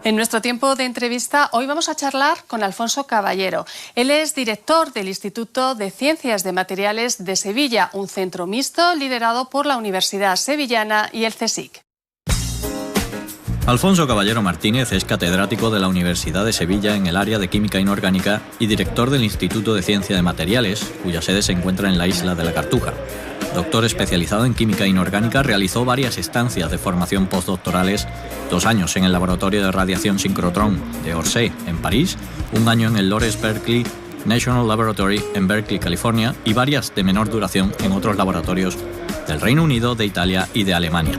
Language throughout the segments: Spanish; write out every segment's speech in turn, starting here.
En nuestro tiempo de entrevista, hoy vamos a charlar con Alfonso Caballero. Él es director del Instituto de Ciencias de Materiales de Sevilla, un centro mixto liderado por la Universidad Sevillana y el CSIC. Alfonso Caballero Martínez es catedrático de la Universidad de Sevilla en el área de Química Inorgánica y director del Instituto de Ciencia de Materiales, cuya sede se encuentra en la isla de la Cartuja. Doctor especializado en Química Inorgánica, realizó varias estancias de formación postdoctorales, 2 años en el Laboratorio de Radiación Sincrotrón de Orsay, en París, 1 año en el Lawrence Berkeley National Laboratory en Berkeley, California, y varias de menor duración en otros laboratorios del Reino Unido, de Italia y de Alemania.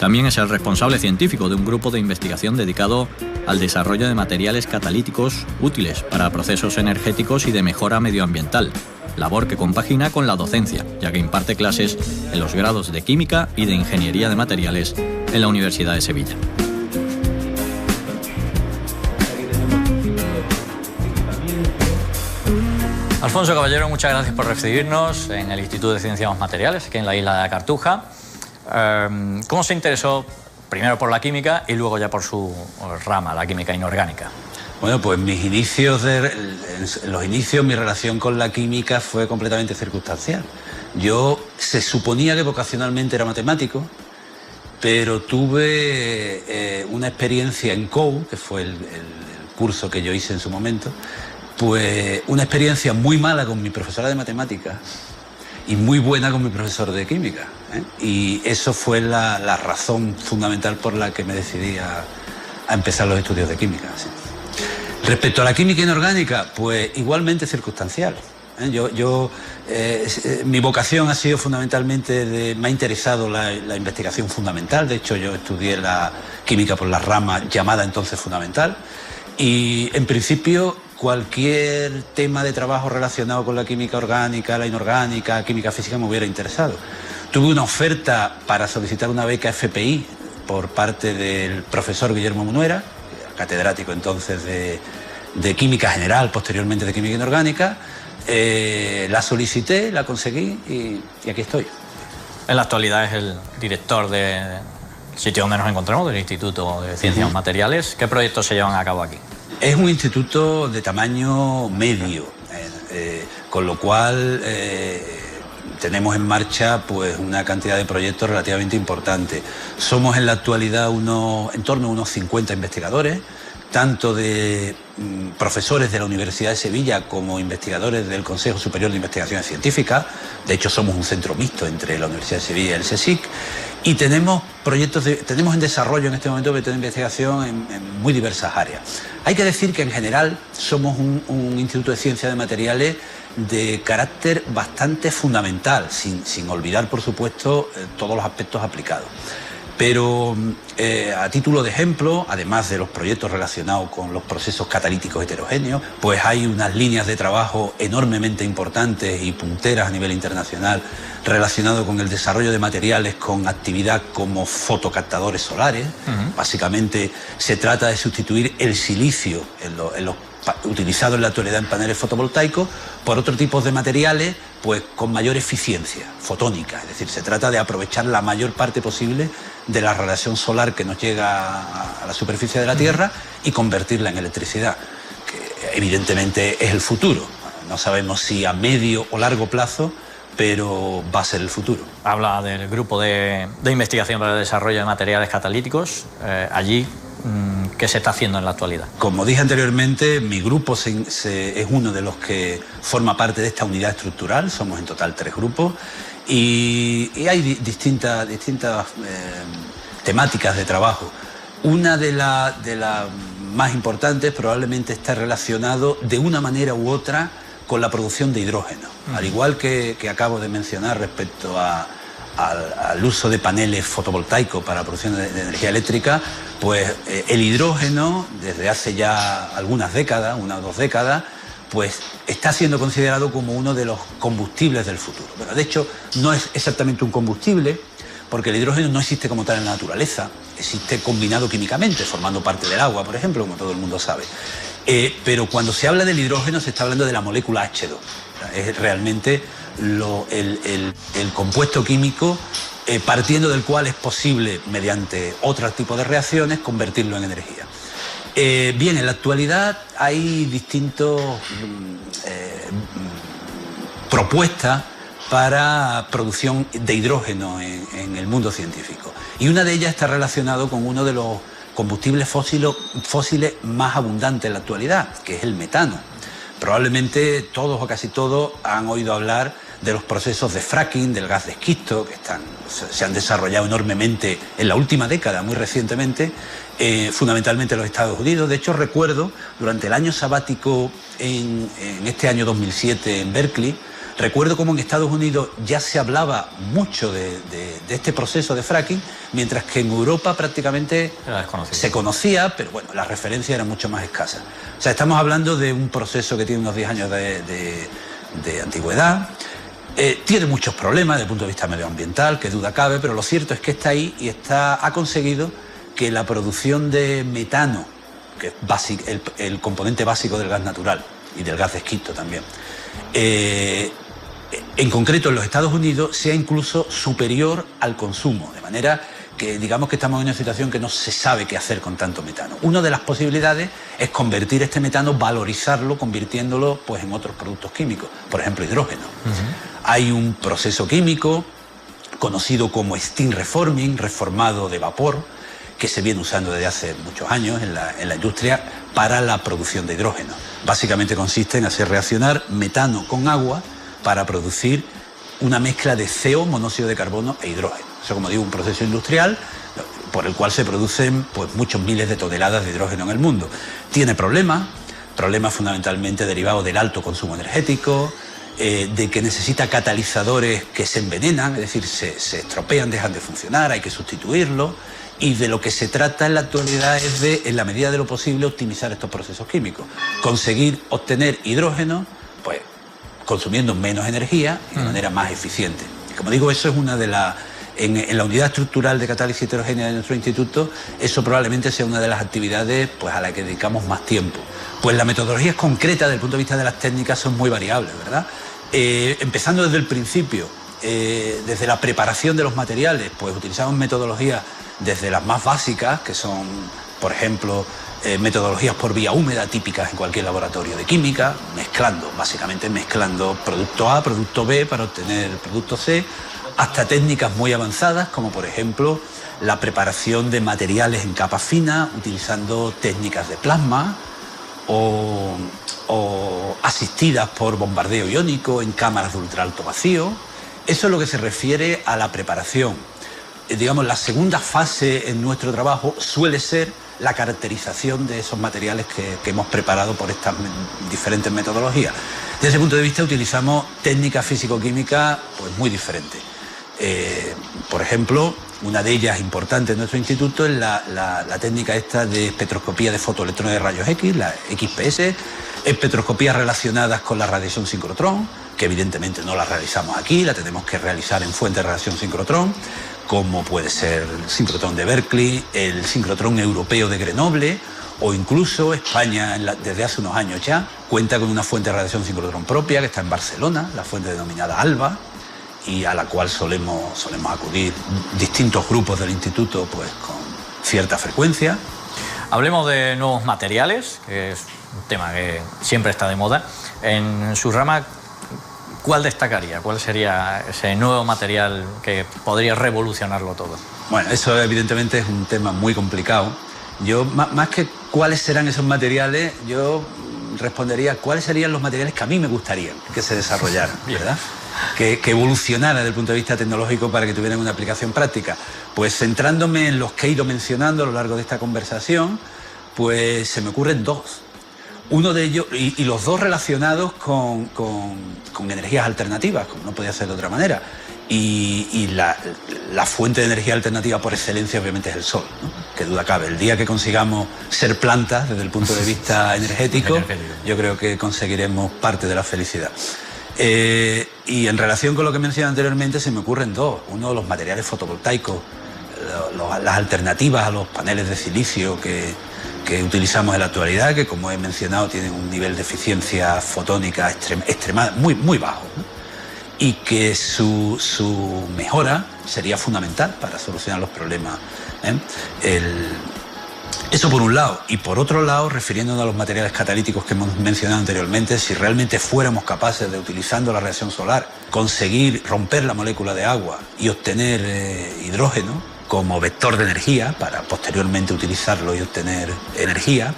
También es el responsable científico de un grupo de investigación dedicado al desarrollo de materiales catalíticos útiles para procesos energéticos y de mejora medioambiental, labor que compagina con la docencia, ya que imparte clases en los grados de Química y de Ingeniería de Materiales en la Universidad de Sevilla. Alfonso Caballero, muchas gracias por recibirnos en el Instituto de Ciencias Materiales, aquí en la isla de la Cartuja. ¿Cómo se interesó primero por la química y luego ya por su rama, la química inorgánica? Bueno, pues mi relación con la química fue completamente circunstancial. Yo se suponía que vocacionalmente era matemático, pero tuve una experiencia en COU, que fue el curso que yo hice en su momento, pues una experiencia muy mala con mi profesora de matemáticas y muy buena con mi profesor de química, ¿eh? Y eso fue la razón fundamental por la que me decidí a empezar los estudios de química, ¿sí? Respecto a la química inorgánica, pues igualmente circunstancial, ¿eh? Mi vocación ha sido fundamentalmente, me ha interesado la investigación fundamental. De hecho, yo estudié la química por la rama llamada entonces fundamental, y en principio cualquier tema de trabajo relacionado con la química orgánica, la inorgánica, química física me hubiera interesado. Tuve una oferta para solicitar una beca FPI por parte del profesor Guillermo Munuera, catedrático entonces de química general, posteriormente de química inorgánica. La solicité, la conseguí y aquí estoy. En la actualidad es el director del sitio donde nos encontramos, del Instituto de Ciencias Materiales. ¿Qué proyectos se llevan a cabo aquí? Es un instituto de tamaño medio, con lo cual tenemos en marcha pues una cantidad de proyectos relativamente importante. Somos en la actualidad en torno a unos 50 investigadores, tanto de profesores de la Universidad de Sevilla como investigadores del Consejo Superior de Investigaciones Científicas. De hecho, somos un centro mixto entre la Universidad de Sevilla y el CSIC. Y tenemos tenemos en desarrollo en este momento proyectos de investigación en muy diversas áreas. Hay que decir que en general somos un instituto de ciencias de materiales de carácter bastante fundamental, sin olvidar, por supuesto, todos los aspectos aplicados. Pero a título de ejemplo, además de los proyectos relacionados con los procesos catalíticos heterogéneos, pues hay unas líneas de trabajo enormemente importantes y punteras a nivel internacional relacionado con el desarrollo de materiales con actividad como fotocaptadores solares. Básicamente se trata de sustituir el silicio utilizado en la actualidad en paneles fotovoltaicos por otro tipo de materiales pues con mayor eficiencia fotónica. Es decir, se trata de aprovechar la mayor parte posible de la radiación solar que nos llega a la superficie de la Tierra y convertirla en electricidad, que evidentemente es el futuro. No sabemos si a medio o largo plazo, pero va a ser el futuro. Habla del grupo de investigación para el desarrollo de materiales catalíticos. Allí, ¿qué se está haciendo en la actualidad? Como dije anteriormente, mi grupo es uno de los que forma parte de esta unidad estructural. Somos en total 3 grupos y hay distintas temáticas de trabajo. Una de las más importantes probablemente está relacionado de una manera u otra con la producción de hidrógeno. Al igual que acabo de mencionar respecto al uso de paneles fotovoltaicos para la producción de energía eléctrica, pues el hidrógeno, desde hace ya algunas décadas, 1 o 2 décadas, pues está siendo considerado como uno de los combustibles del futuro. Bueno, de hecho, no es exactamente un combustible, porque el hidrógeno no existe como tal en la naturaleza, existe combinado químicamente, formando parte del agua, por ejemplo, como todo el mundo sabe. Pero cuando se habla del hidrógeno se está hablando de la molécula H2. Es realmente el compuesto químico partiendo del cual es posible, mediante otro tipo de reacciones, convertirlo en energía. Bien, en la actualidad hay distintas propuestas para producción de hidrógeno en el mundo científico. Y una de ellas está relacionada con uno de los combustibles fósiles más abundantes en la actualidad, que es el metano. Probablemente todos o casi todos han oído hablar de los procesos de fracking, del gas de esquisto, que se han desarrollado enormemente en la última década, muy recientemente, fundamentalmente en los Estados Unidos. De hecho, recuerdo, durante el año sabático en este año 2007 en Berkeley, recuerdo cómo en Estados Unidos ya se hablaba mucho de este proceso de fracking, mientras que en Europa prácticamente se conocía, pero bueno, las referencias eran mucho más escasas. O sea, estamos hablando de un proceso que tiene unos 10 años de antigüedad. Tiene muchos problemas desde el punto de vista medioambiental, que duda cabe, pero lo cierto es que está ahí y ha conseguido que la producción de metano, que es el componente básico del gas natural y del gas de esquisto también, en concreto en los Estados Unidos, sea incluso superior al consumo, de manera que digamos que estamos en una situación que no se sabe qué hacer con tanto metano. Una de las posibilidades es convertir este metano, valorizarlo, convirtiéndolo pues en otros productos químicos, por ejemplo hidrógeno. Hay un proceso químico conocido como steam reforming, reformado de vapor, que se viene usando desde hace muchos años en la industria para la producción de hidrógeno. Básicamente consiste en hacer reaccionar metano con agua para producir una mezcla de CO, monóxido de carbono e hidrógeno. Eso, como digo, un proceso industrial por el cual se producen pues muchos miles de toneladas de hidrógeno en el mundo. Tiene problemas fundamentalmente derivados del alto consumo energético, de que necesita catalizadores que se envenenan, es decir, se estropean, dejan de funcionar, hay que sustituirlos, y de lo que se trata en la actualidad es de, en la medida de lo posible, optimizar estos procesos químicos, conseguir obtener hidrógeno, pues consumiendo menos energía y de manera más eficiente. Y como digo, eso es una de las... En la unidad estructural de catálisis heterogénea de nuestro instituto, eso probablemente sea una de las actividades pues, a las que dedicamos más tiempo. Pues las metodologías concretas desde el punto de vista de las técnicas son muy variables, ¿verdad? Empezando desde el principio, desde la preparación de los materiales, pues utilizamos metodologías desde las más básicas, que son, por ejemplo, metodologías por vía húmeda típicas en cualquier laboratorio de química, básicamente mezclando producto A, producto B para obtener el producto C, hasta técnicas muy avanzadas, como por ejemplo la preparación de materiales en capa fina, utilizando técnicas de plasma o asistidas por bombardeo iónico en cámaras de ultra alto vacío. Eso es lo que se refiere a la preparación. Digamos, la segunda fase en nuestro trabajo suele ser la caracterización de esos materiales que hemos preparado por estas diferentes metodologías. Desde ese punto de vista utilizamos técnicas físico-químicas pues, muy diferentes. Por ejemplo, una de ellas importante en nuestro instituto es la técnica esta de espectroscopía de fotoelectrones de rayos X, la XPS, espectroscopías relacionadas con la radiación sincrotrón, que evidentemente no la realizamos aquí, la tenemos que realizar en fuentes de radiación sincrotrón, como puede ser el sincrotrón de Berkeley, el sincrotrón europeo de Grenoble, o incluso España, desde hace unos años ya, cuenta con una fuente de radiación sincrotrón propia que está en Barcelona, la fuente denominada ALBA, y a la cual solemos acudir distintos grupos del instituto pues con cierta frecuencia. Hablemos de nuevos materiales, que es un tema que siempre está de moda. En su rama, ¿cuál destacaría? ¿Cuál sería ese nuevo material que podría revolucionarlo todo? Bueno, eso evidentemente es un tema muy complicado. Yo, más que cuáles serán esos materiales, yo respondería cuáles serían los materiales que a mí me gustaría que se desarrollaran, ¿verdad? Que evolucionara desde el punto de vista tecnológico para que tuvieran una aplicación práctica. Pues centrándome en los que he ido mencionando a lo largo de esta conversación, pues se me ocurren dos. Uno de ellos, y los dos relacionados con energías alternativas, como no podía ser de otra manera. Y la fuente de energía alternativa por excelencia obviamente es el sol, ¿no? Que duda cabe. El día que consigamos ser plantas desde el punto de vista energético, yo creo que conseguiremos parte de la felicidad. Y en relación con lo que mencioné anteriormente se me ocurren dos. Uno, los materiales fotovoltaicos, las alternativas a los paneles de silicio que utilizamos en la actualidad, que como he mencionado tienen un nivel de eficiencia fotónica muy bajo, ¿no? Y que su mejora sería fundamental para solucionar los problemas, ¿eh? Eso por un lado. Y por otro lado, refiriéndonos a los materiales catalíticos que hemos mencionado anteriormente, si realmente fuéramos capaces de, utilizando la radiación solar, conseguir romper la molécula de agua y obtener hidrógeno como vector de energía, para posteriormente utilizarlo y obtener energía,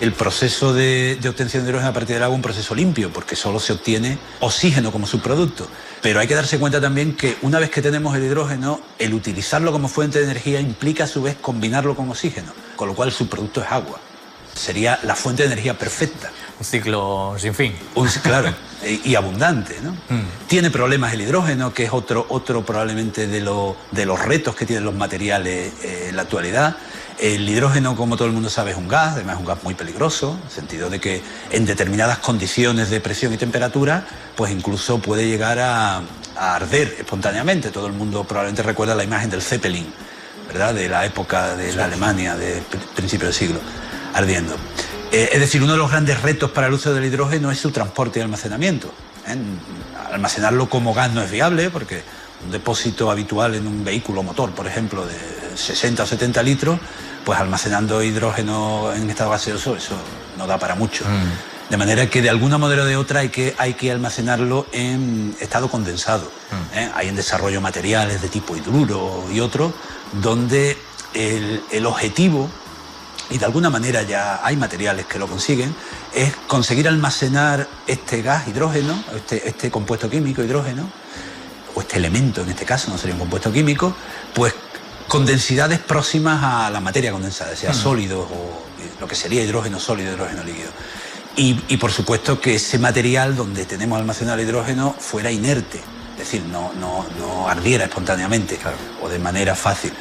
el proceso de obtención de hidrógeno a partir del agua es un proceso limpio, porque solo se obtiene oxígeno como subproducto. Pero hay que darse cuenta también que una vez que tenemos el hidrógeno, el utilizarlo como fuente de energía implica a su vez combinarlo con oxígeno, con lo cual el subproducto es agua. Sería la fuente de energía perfecta. Un ciclo sin fin. Claro, y abundante, ¿no? Tiene problemas el hidrógeno, que es otro probablemente de los retos que tienen los materiales en la actualidad. El hidrógeno, como todo el mundo sabe, es un gas, además es un gas muy peligroso, en el sentido de que en determinadas condiciones de presión y temperatura, pues incluso puede llegar a arder espontáneamente. Todo el mundo probablemente recuerda la imagen del Zeppelin, ¿verdad?, de la época de la Alemania de principio del siglo, ardiendo. Es decir, uno de los grandes retos para el uso del hidrógeno es su transporte y almacenamiento. Almacenarlo como gas no es viable, porque un depósito habitual en un vehículo motor, por ejemplo, de 60 o 70 litros, pues almacenando hidrógeno en estado gaseoso, eso no da para mucho. De manera que de alguna manera o de otra hay que almacenarlo en estado condensado. Hay en desarrollo materiales de tipo hidruro y otros, donde el objetivo, y de alguna manera ya hay materiales que lo consiguen, es conseguir almacenar este gas hidrógeno, este compuesto químico hidrógeno, o este elemento en este caso, no sería un compuesto químico, pues con densidades próximas a la materia condensada, sea sólidos o lo que sería hidrógeno sólido, hidrógeno líquido. Y por supuesto que ese material donde tenemos almacenado el hidrógeno fuera inerte, es decir, no ardiera espontáneamente, claro, o de manera fácil.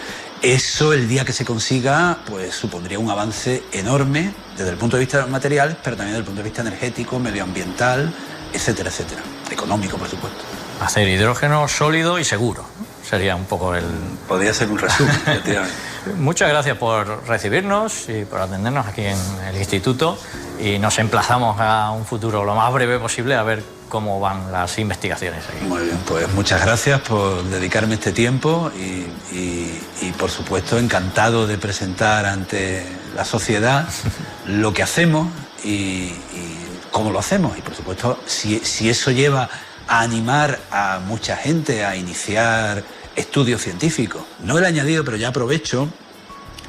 Eso, el día que se consiga, pues supondría un avance enorme desde el punto de vista de los materiales, pero también desde el punto de vista energético, medioambiental, etcétera, etcétera. Económico, por supuesto. Hacer hidrógeno sólido y seguro. Sería un poco el... Podría ser un resumen, efectivamente. Muchas gracias por recibirnos y por atendernos aquí en el instituto, y nos emplazamos a un futuro lo más breve posible a ver cómo van las investigaciones aquí. Muy bien, pues muchas gracias por dedicarme este tiempo y por supuesto encantado de presentar ante la sociedad lo que hacemos y cómo lo hacemos. Y por supuesto, si eso lleva a animar a mucha gente a iniciar estudios científicos. No el añadido, pero ya aprovecho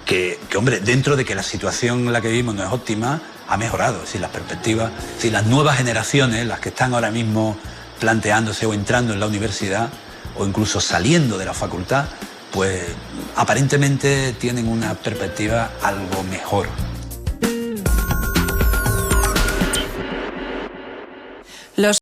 que, hombre, dentro de que la situación en la que vivimos no es óptima, ha mejorado. Es decir, las perspectivas, es decir, las nuevas generaciones, las que están ahora mismo planteándose o entrando en la universidad o incluso saliendo de la facultad, pues aparentemente tienen una perspectiva algo mejor. Los